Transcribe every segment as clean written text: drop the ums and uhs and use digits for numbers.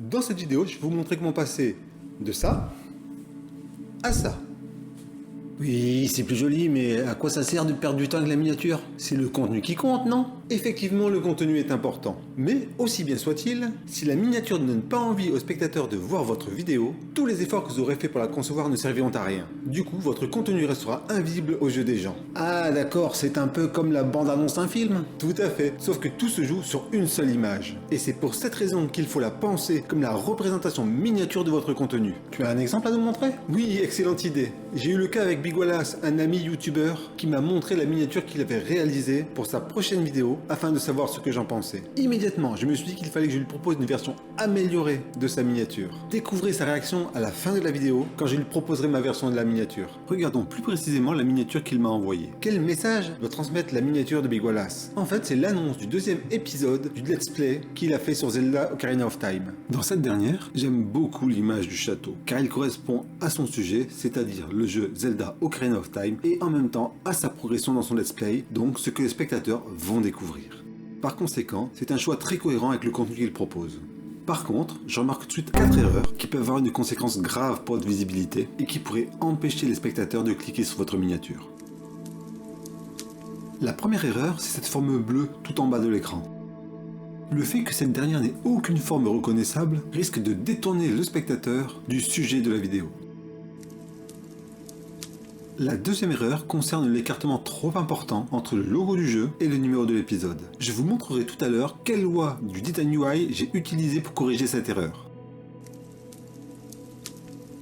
Dans cette vidéo, je vais vous montrer comment passer de ça à ça. Oui, c'est plus joli, mais à quoi ça sert de perdre du temps avec la miniature? C'est le contenu qui compte, non? Effectivement, le contenu est important. Mais, aussi bien soit-il, si la miniature ne donne pas envie aux spectateurs de voir votre vidéo, tous les efforts que vous aurez fait pour la concevoir ne serviront à rien. Du coup, votre contenu restera invisible aux yeux des gens. Ah d'accord, c'est un peu comme la bande-annonce d'un film. Tout à fait, sauf que tout se joue sur une seule image. Et c'est pour cette raison qu'il faut la penser comme la représentation miniature de votre contenu. Tu as un exemple à nous montrer? Oui, excellente idée. J'ai eu le cas avec Big Wallace, un ami youtubeur, qui m'a montré la miniature qu'il avait réalisée pour sa prochaine vidéo afin de savoir ce que j'en pensais. Immédiatement, je me suis dit qu'il fallait que je lui propose une version améliorée de sa miniature. Découvrez sa réaction à la fin de la vidéo quand je lui proposerai ma version de la miniature. Regardons plus précisément la miniature qu'il m'a envoyée. Quel message doit transmettre la miniature de Big Wallace? En fait, c'est l'annonce du deuxième épisode du Let's Play qu'il a fait sur Zelda Ocarina of Time. Dans cette dernière, j'aime beaucoup l'image du château, car il correspond à son sujet, c'est-à-dire le jeu Zelda Ocarina of Time, et en même temps à sa progression dans son Let's Play, donc ce que les spectateurs vont découvrir. Par conséquent, c'est un choix très cohérent avec le contenu qu'il propose. Par contre, je remarque tout de suite 4 erreurs qui peuvent avoir une conséquence grave pour votre visibilité et qui pourraient empêcher les spectateurs de cliquer sur votre miniature. La première erreur, c'est cette forme bleue tout en bas de l'écran. Le fait que cette dernière n'ait aucune forme reconnaissable risque de détourner le spectateur du sujet de la vidéo. La deuxième erreur concerne l'écartement trop important entre le logo du jeu et le numéro de l'épisode. Je vous montrerai tout à l'heure quelle loi du Design UI j'ai utilisé pour corriger cette erreur.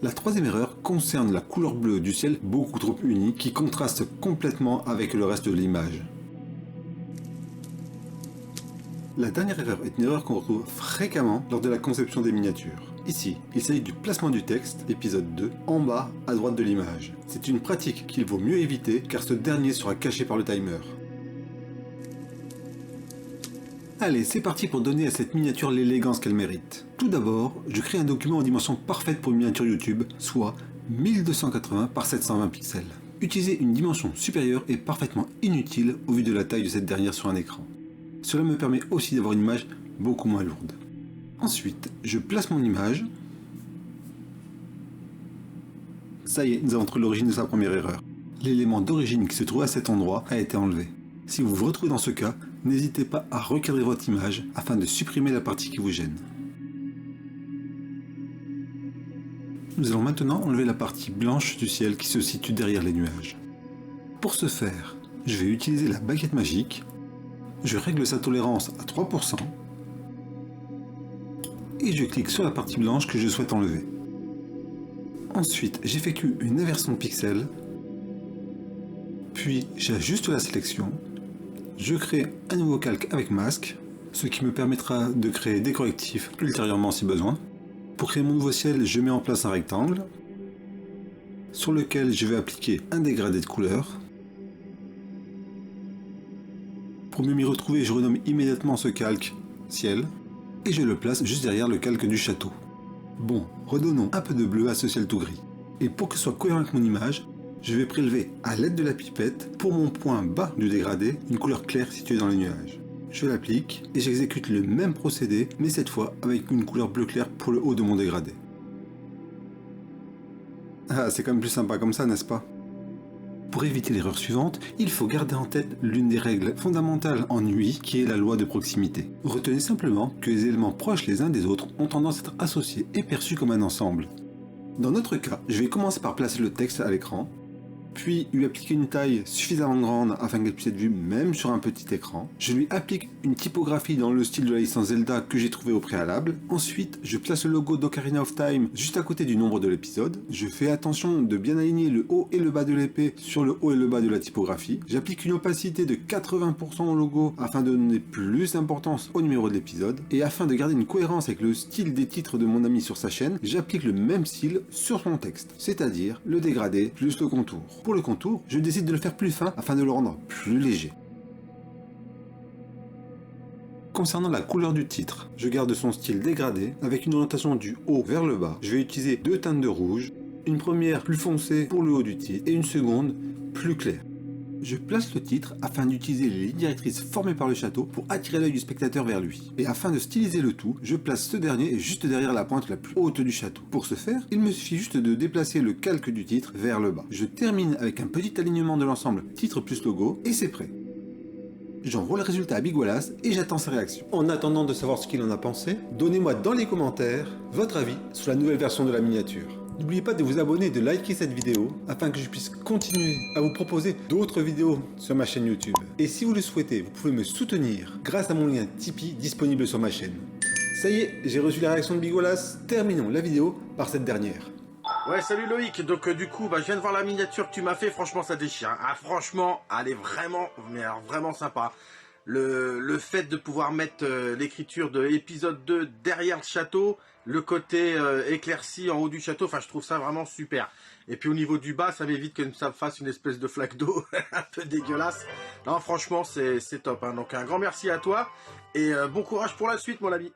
La troisième erreur concerne la couleur bleue du ciel beaucoup trop unie qui contraste complètement avec le reste de l'image. La dernière erreur est une erreur qu'on retrouve fréquemment lors de la conception des miniatures. Ici, il s'agit du placement du texte, épisode 2, en bas à droite de l'image. C'est une pratique qu'il vaut mieux éviter car ce dernier sera caché par le timer. Allez, c'est parti pour donner à cette miniature l'élégance qu'elle mérite. Tout d'abord, je crée un document en dimension parfaite pour une miniature YouTube, soit 1280 par 720 pixels. Utiliser une dimension supérieure est parfaitement inutile au vu de la taille de cette dernière sur un écran. Cela me permet aussi d'avoir une image beaucoup moins lourde. Ensuite, je place mon image. Ça y est, nous avons trouvé l'origine de sa première erreur. L'élément d'origine qui se trouve à cet endroit a été enlevé. Si vous vous retrouvez dans ce cas, n'hésitez pas à recadrer votre image afin de supprimer la partie qui vous gêne. Nous allons maintenant enlever la partie blanche du ciel qui se situe derrière les nuages. Pour ce faire, je vais utiliser la baguette magique. Je règle sa tolérance à 3%. Et je clique sur la partie blanche que je souhaite enlever. Ensuite, j'effectue une inversion de pixels. Puis, j'ajuste la sélection. Je crée un nouveau calque avec masque, ce qui me permettra de créer des correctifs ultérieurement si besoin. Pour créer mon nouveau ciel, je mets en place un rectangle sur lequel je vais appliquer un dégradé de couleur. Pour mieux m'y retrouver, je renomme immédiatement ce calque ciel et je le place juste derrière le calque du château. Bon, redonnons un peu de bleu à ce ciel tout gris. Et pour que ce soit cohérent avec mon image, je vais prélever à l'aide de la pipette, pour mon point bas du dégradé, une couleur claire située dans les nuages. Je l'applique et j'exécute le même procédé, mais cette fois avec une couleur bleu clair pour le haut de mon dégradé. Ah, c'est quand même plus sympa comme ça, n'est-ce pas ? Pour éviter l'erreur suivante, il faut garder en tête l'une des règles fondamentales en UI qui est la loi de proximité. Retenez simplement que les éléments proches les uns des autres ont tendance à être associés et perçus comme un ensemble. Dans notre cas, je vais commencer par placer le texte à l'écran, puis lui appliquer une taille suffisamment grande afin qu'elle puisse être vue même sur un petit écran. Je lui applique une typographie dans le style de la licence Zelda que j'ai trouvé au préalable. Ensuite, je place le logo d'Ocarina of Time juste à côté du nombre de l'épisode. Je fais attention de bien aligner le haut et le bas de l'épée sur le haut et le bas de la typographie. J'applique une opacité de 80% au logo afin de donner plus d'importance au numéro de l'épisode. Et afin de garder une cohérence avec le style des titres de mon ami sur sa chaîne, j'applique le même style sur son texte, c'est-à-dire le dégradé plus le contour. Pour le contour, je décide de le faire plus fin afin de le rendre plus léger. Concernant la couleur du titre, je garde son style dégradé avec une orientation du haut vers le bas. Je vais utiliser deux teintes de rouge, une première plus foncée pour le haut du titre et une seconde plus claire. Je place le titre afin d'utiliser les lignes directrices formées par le château pour attirer l'œil du spectateur vers lui. Et afin de styliser le tout, je place ce dernier juste derrière la pointe la plus haute du château. Pour ce faire, il me suffit juste de déplacer le calque du titre vers le bas. Je termine avec un petit alignement de l'ensemble titre plus logo et c'est prêt. J'envoie le résultat à Big Wallace et j'attends sa réaction. En attendant de savoir ce qu'il en a pensé, donnez-moi dans les commentaires votre avis sur la nouvelle version de la miniature. N'oubliez pas de vous abonner et de liker cette vidéo afin que je puisse continuer à vous proposer d'autres vidéos sur ma chaîne YouTube. Et si vous le souhaitez, vous pouvez me soutenir grâce à mon lien Tipeee disponible sur ma chaîne. Ça y est, j'ai reçu la réaction de Big Wallace. Terminons la vidéo par cette dernière. Ouais, salut Loïc. Donc du coup, je viens de voir la miniature que tu m'as fait. Franchement, ça déchire. Hein. Ah, franchement, elle est vraiment, mais alors vraiment sympa. Le fait de pouvoir mettre l'écriture de épisode 2 derrière le château, le côté éclairci en haut du château, enfin je trouve ça vraiment super. Et puis au niveau du bas, ça m'évite que ça fasse une espèce de flaque d'eau un peu dégueulasse. Non, franchement, c'est top. Hein. Donc un grand merci à toi et bon courage pour la suite, mon ami.